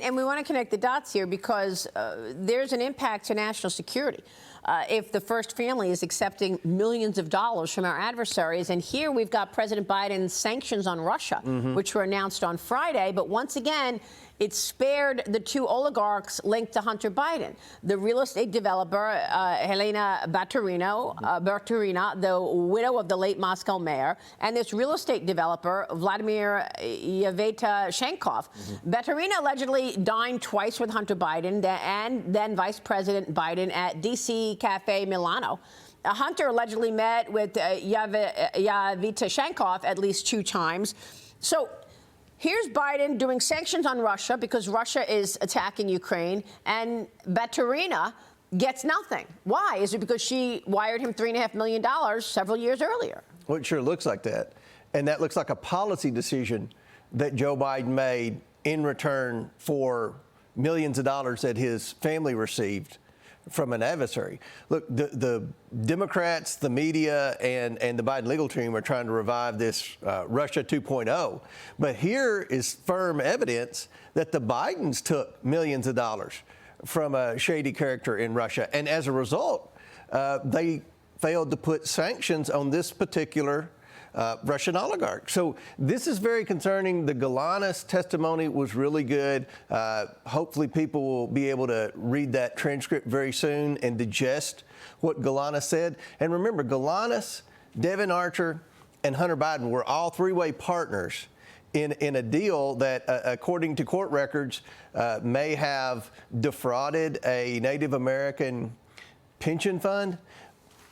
And we want to connect the dots here because there's an impact to national security. If the first family is accepting millions of dollars from our adversaries. And here we've got President Biden's sanctions on Russia, which were announced on Friday. But once again, it spared the two oligarchs linked to Hunter Biden. The real estate developer, Helena Baturina, the widow of the late Moscow mayor, and this real estate developer, Vladimir Yevtashenkov. Baturina allegedly dined twice with Hunter Biden and then Vice President Biden at D.C. Cafe Milano. Hunter allegedly met with Yevtashenkov at least 2 times. So here's Biden doing sanctions on Russia because Russia is attacking Ukraine, and Baturina gets nothing. Why? Is it because she wired him $3.5 million several years earlier? Well, it sure looks like that. And that looks like a policy decision that Joe Biden made in return for millions of dollars that his family received from an adversary. Look, the Democrats, the media, and the Biden legal team are trying to revive this Russia 2.0. But here is firm evidence that the Bidens took millions of dollars from a shady character in Russia. And as a result, they failed to put sanctions on this particular Russian oligarch. So this is very concerning. The Galanis testimony was really good. Hopefully people will be able to read that transcript very soon and digest what Galanis said. And remember, Galanis, Devin Archer, and Hunter Biden were all three-way partners in a deal that, according to court records, may have defrauded a Native American pension fund.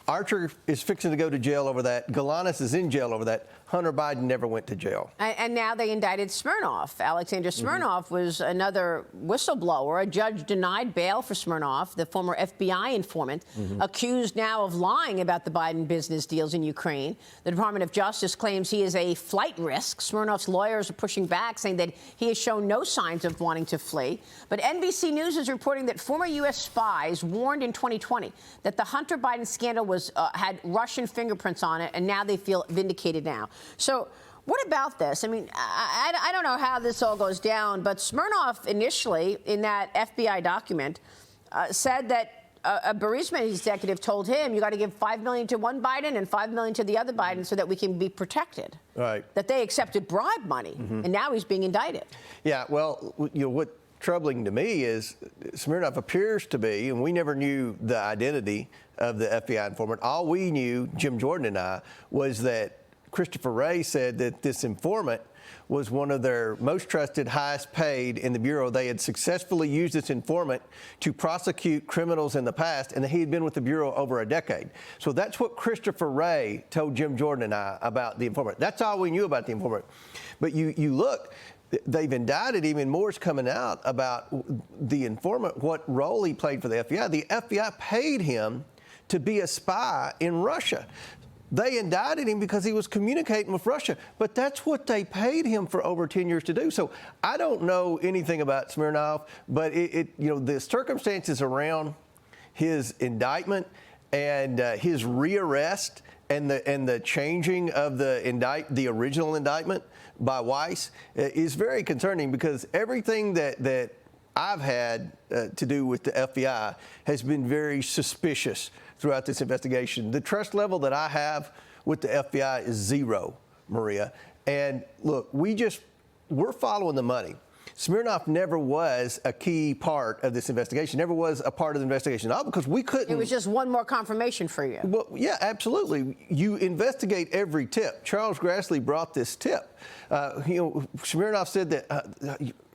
Archer is fixing to go to jail over that. Galanis is in jail over that. Hunter Biden never went to jail. And now they indicted Smirnov. Alexander Smirnov was another whistleblower. A judge denied bail for Smirnov, the former FBI informant, accused now of lying about the Biden business deals in Ukraine. The Department of Justice claims he is a flight risk. Smirnov's lawyers are pushing back, saying that he has shown no signs of wanting to flee. But NBC News is reporting that former U.S. spies warned in 2020 that the Hunter Biden scandal had Russian fingerprints on it, and now they feel vindicated now. So what about this? I mean, I don't know how this all goes down, but Smirnov initially, in that FBI document, said that a Burisma executive told him, you got to give $5 million to one Biden and $5 million to the other Biden so that we can be protected. Right. That they accepted bribe money, and now he's being indicted. Yeah, well, you know, what's troubling to me is Smirnov appears to be, and we never knew the identity of the FBI informant. All we knew, Jim Jordan and I, was that Christopher Wray said that this informant was one of their most trusted, highest paid in the Bureau. They had successfully used this informant to prosecute criminals in the past, and that he had been with the Bureau over a decade. So that's what Christopher Wray told Jim Jordan and I about the informant. That's all we knew about the informant. But you look, they've indicted him, and more is coming out about the informant, what role he played for the FBI. The FBI paid him to be a spy in Russia. They indicted him because he was communicating with Russia, but that's what they paid him for over 10 years to do. So I don't know anything about Smirnov, but you know, the circumstances around his indictment and his rearrest and the changing of the original indictment by Weiss is very concerning, because everything that I've had to do with the FBI has been very suspicious throughout this investigation. The trust level that I have with the FBI is 0, Maria. And look, we're following the money. Smirnov never was a key part of this investigation, never was a part of the investigation at all, because we couldn't. It was just one more confirmation for you. Well, yeah, absolutely. You investigate every tip. Charles Grassley brought this tip. You know, Smirnov said that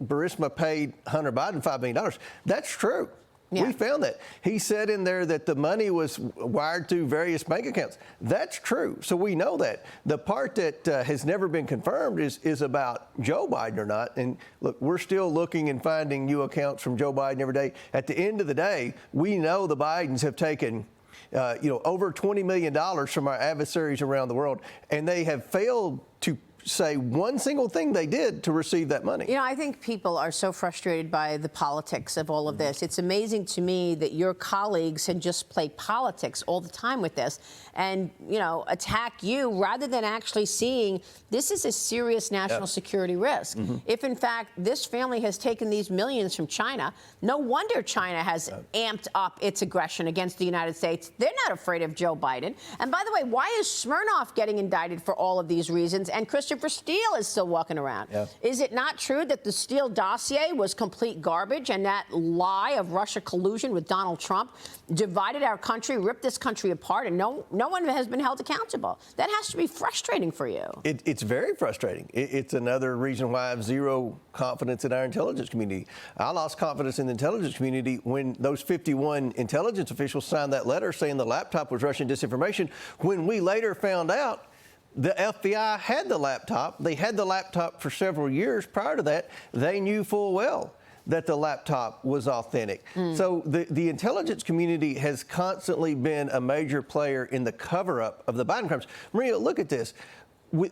Burisma paid Hunter Biden $5 million. That's true. Yeah. We found that. He said in there that the money was wired through various bank accounts. That's true. So we know that. The part that has never been confirmed is about Joe Biden or not. And look, we're still looking and finding new accounts from Joe Biden every day. At the end of the day, we know the Bidens have taken over $20 million from our adversaries around the world, and they have failed to say one single thing they did to receive that money. You know, I think people are so frustrated by the politics of all of this. It's amazing to me that your colleagues can just play politics all the time with this and, you know, attack you rather than actually seeing this is a serious national security risk. If, in fact, this family has taken these millions from China, no wonder China has amped up its aggression against the United States. They're not afraid of Joe Biden. And by the way, why is Smirnoff getting indicted for all of these reasons and Christopher Steele is still walking around? Is it not true that the Steele dossier was complete garbage and that lie of Russia collusion with Donald Trump divided our country, ripped this country apart, and no one has been held accountable? That has to be frustrating for you. It's very frustrating. It's another reason why I have zero confidence in our intelligence community. I lost confidence in the intelligence community when those 51 intelligence officials signed that letter saying the laptop was Russian disinformation, when we later found out the FBI had the laptop. They had the laptop for several years prior to that. They knew full well that the laptop was authentic. So the intelligence community has constantly been a major player in the cover-up of the Biden crimes. Maria, look at this. What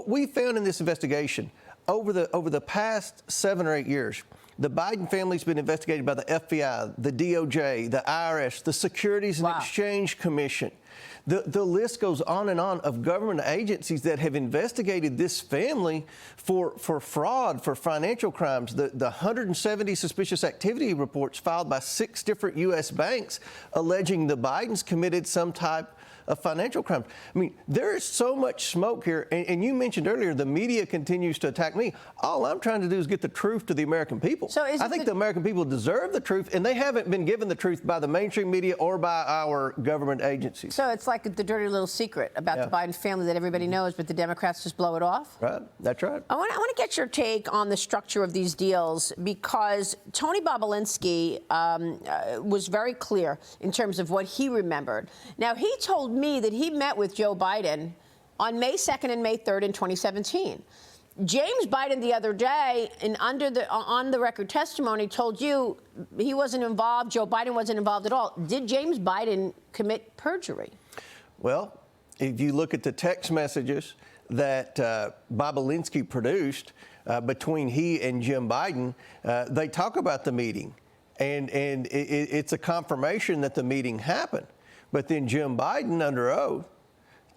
we found in this investigation over the past 7 or 8 years, the Biden family's been investigated by the FBI, the DOJ, the IRS, the Securities and Exchange Commission. The list goes on and on of government agencies that have investigated this family for fraud, for financial crimes. The 170 suspicious activity reports filed by 6 different U.S. banks alleging the Bidens committed some type of financial crimes. I mean, there is so much smoke here. And you mentioned earlier, the media continues to attack me. All I'm trying to do is get the truth to the American people. So I think the American people deserve the truth, and they haven't been given the truth by the mainstream media or by our government agencies. So it's like the dirty little secret about the Biden family that everybody knows, but the Democrats just blow it off? Right. That's right. I want to get your take on the structure of these deals, because Tony Bobulinski was very clear in terms of what he remembered. Now, he told me that he met with Joe Biden on May 2nd and May 3rd in 2017. James Biden the other day, on the record testimony, told you he wasn't involved, Joe Biden wasn't involved at all. Did James Biden commit perjury? Well, if you look at the text messages that Bobulinski produced between he and Jim Biden, they talk about the meeting, and it's a confirmation that the meeting happened. But then Jim Biden, under oath,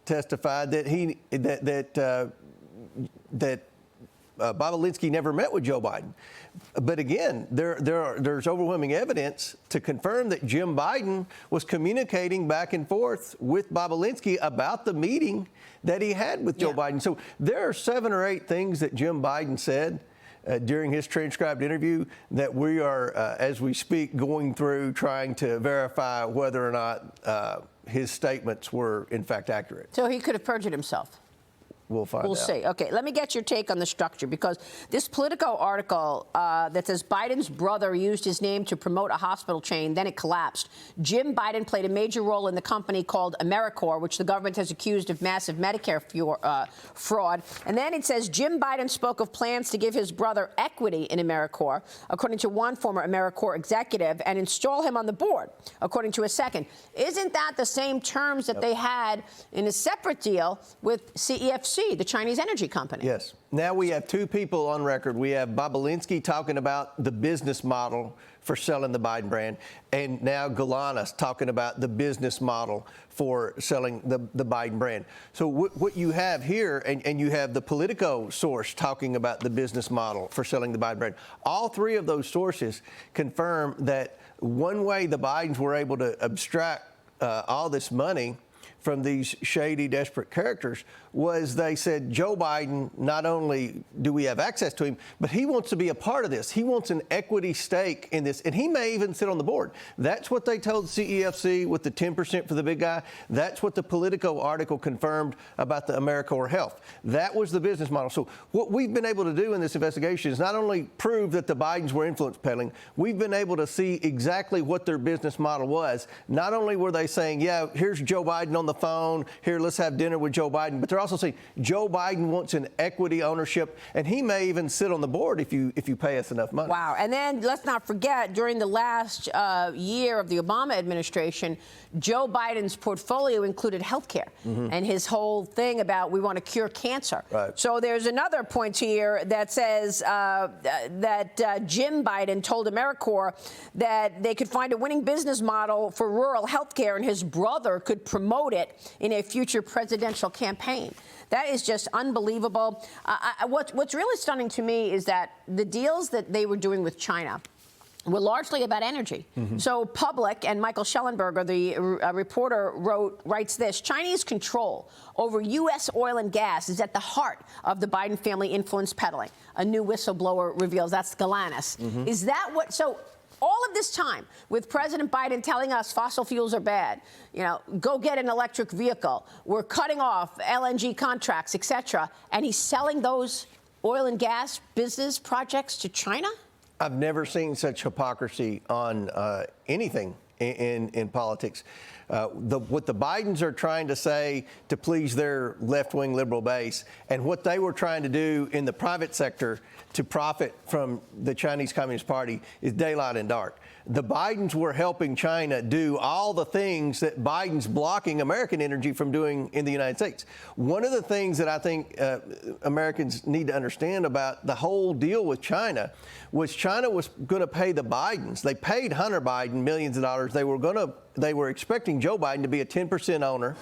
testified that Bobulinski never met with Joe Biden. But again, there's overwhelming evidence to confirm that Jim Biden was communicating back and forth with Bobulinski about the meeting that he had with Joe Biden. So there are 7 or 8 things that Jim Biden said during his transcribed interview that we are, as we speak, going through trying to verify whether or not his statements were in fact accurate. So he could have perjured himself. We'll find out. We'll see. Okay, let me get your take on the structure, because this Politico article that says Biden's brother used his name to promote a hospital chain, then it collapsed. Jim Biden played a major role in the company called AmeriCorps, which the government has accused of massive Medicare fraud. And then it says Jim Biden spoke of plans to give his brother equity in AmeriCorps, according to one former AmeriCorps executive, and install him on the board, according to a second. Isn't that the same terms that they had in a separate deal with CEFC? The Chinese energy company? Yes. Now we have 2 people on record. We have Bobulinski talking about the business model for selling the Biden brand, and now Galanis talking about the business model for selling the Biden brand. So what you have here, and you have the Politico source talking about the business model for selling the Biden brand. All 3 of those sources confirm that one way the Bidens were able to abstract all this money from these shady, desperate characters was they said, Joe Biden, not only do we have access to him, but he wants to be a part of this. He wants an equity stake in this, and he may even sit on the board. That's what they told CEFC with the 10% for the big guy. That's what the Politico article confirmed about the AmeriCorps Health. That was the business model. So what we've been able to do in this investigation is not only prove that the Bidens were influence peddling, we've been able to see exactly what their business model was. Not only were they saying, yeah, here's Joe Biden on the the phone. Here, let's have dinner with Joe Biden. But they're also saying Joe Biden wants an equity ownership, and he may even sit on the board if you pay us enough money. Wow. And then let's not forget, during the last year of the Obama administration, Joe Biden's portfolio included health care and his whole thing about we want to cure cancer. Right. So there's another point here that says that Jim Biden told AmeriCorps that they could find a winning business model for rural health care and his brother could promote it in a future presidential campaign. That is just unbelievable. What's really stunning to me is that the deals that they were doing with China were largely about energy. So Public and Michael Schellenberger, the reporter, writes this: Chinese control over U.S. oil and gas is at the heart of the Biden family influence peddling. A new whistleblower reveals. That's Galanis. Is that what? So all of this time with President Biden telling us fossil fuels are bad, go get an electric vehicle, we're cutting off LNG contracts, etc., and he's selling those oil and gas business projects to China? I've never seen such hypocrisy on anything in politics. What the Bidens are trying to say to please their left-wing liberal base, and what they were trying to do in the private sector to profit from the Chinese Communist Party is daylight and dark. The Bidens were helping China do all the things that Biden's blocking American energy from doing in the United States. One of the things that I think Americans need to understand about the whole deal with China was going to pay the Bidens. They paid Hunter Biden millions of dollars. They were expecting Joe Biden to be a 10% owner.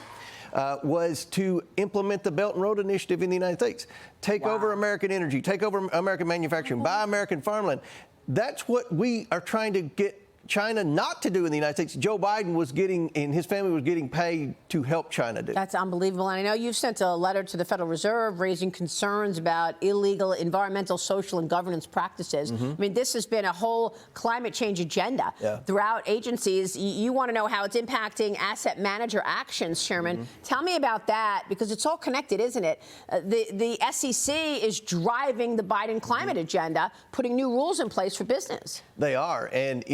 Was to implement the Belt and Road Initiative in the United States. Take over American energy, take over American manufacturing, buy American farmland. That's what we are trying to get China not to do in the United States. Joe Biden was getting, and his family was getting paid to help China do. That's unbelievable. And I know you've sent a letter to the Federal Reserve raising concerns about illegal environmental, social, and governance practices. I mean, this has been a whole climate change agenda throughout agencies. You want to know how it's impacting asset manager actions, Chairman. Tell me about that, because it's all connected, isn't it? The SEC is driving the Biden climate agenda, putting new rules in place for business. They are. And,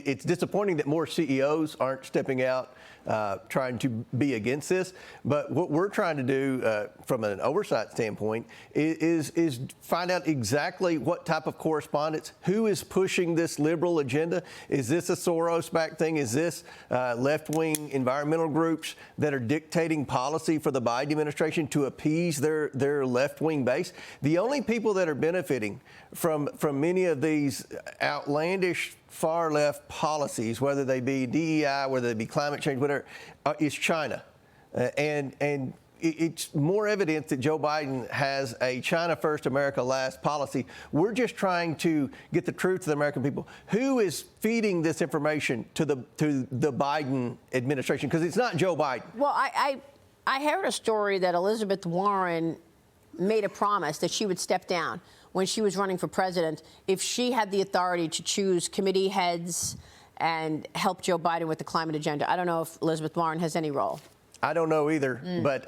it's disappointing that more CEOs aren't stepping out trying to be against this. But what we're trying to do from an oversight standpoint is find out exactly what type of correspondence, who is pushing this liberal agenda. Is this a Soros-backed thing? Is this left-wing environmental groups that are dictating policy for the Biden administration to appease their left-wing base? The only people that are benefiting from many of these outlandish far-left policies, whether they be DEI, whether they be climate change, whatever, is China. And it's more evident that Joe Biden has a China first, America last policy. We're just trying to get the truth to the American people. Who is feeding this information to the Biden administration? Because it's not Joe Biden. Well, I heard a story that Elizabeth Warren made a promise that she would step down when she was running for president if she had the authority to choose committee heads and help Joe Biden with the climate agenda. I don't know if Elizabeth Warren has any role. I don't know either, but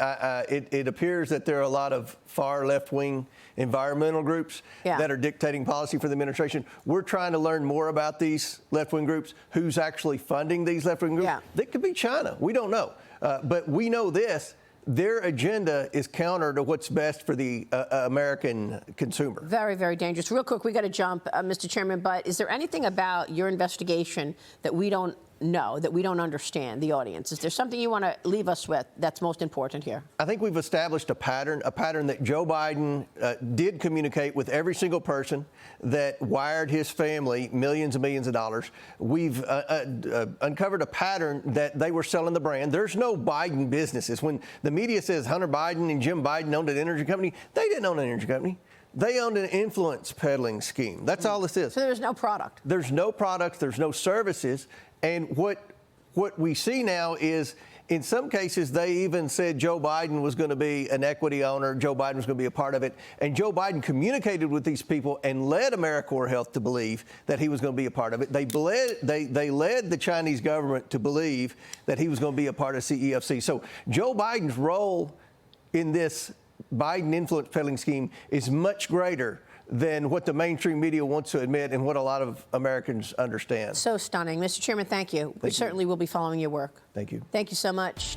it appears that there are a lot of far left-wing environmental groups that are dictating policy for the administration. We're trying to learn more about these left-wing groups, who's actually funding these left-wing groups. That could be China. We don't know. But we know this. Their agenda is counter to what's best for the American consumer. Very, very dangerous. Real quick, we got to jump, Mr. Chairman, but is there anything about your investigation that we don't know, that we don't understand, the audience? Is there something you want to leave us with that's most important here? I think we've established a pattern that Joe Biden did communicate with every single person that wired his family millions and millions of dollars. We've uncovered a pattern that they were selling the brand. There's no Biden businesses. When the media says Hunter Biden and Jim Biden owned an energy company, they didn't own an energy company. They owned an influence peddling scheme. That's all this is. So there's no product. There's no products. There's no services. And what we see now is, in some cases, they even said Joe Biden was going to be an equity owner. Joe Biden was going to be a part of it. And Joe Biden communicated with these people and led AmeriCorps Health to believe that he was going to be a part of it. They led the Chinese government to believe that he was going to be a part of CEFC. So Joe Biden's role in this Biden influence peddling scheme is much greater than what the mainstream media wants to admit and what a lot of Americans understand. So stunning. Mr. Chairman, thank you. We certainly will be following your work. Thank you. Thank you so much.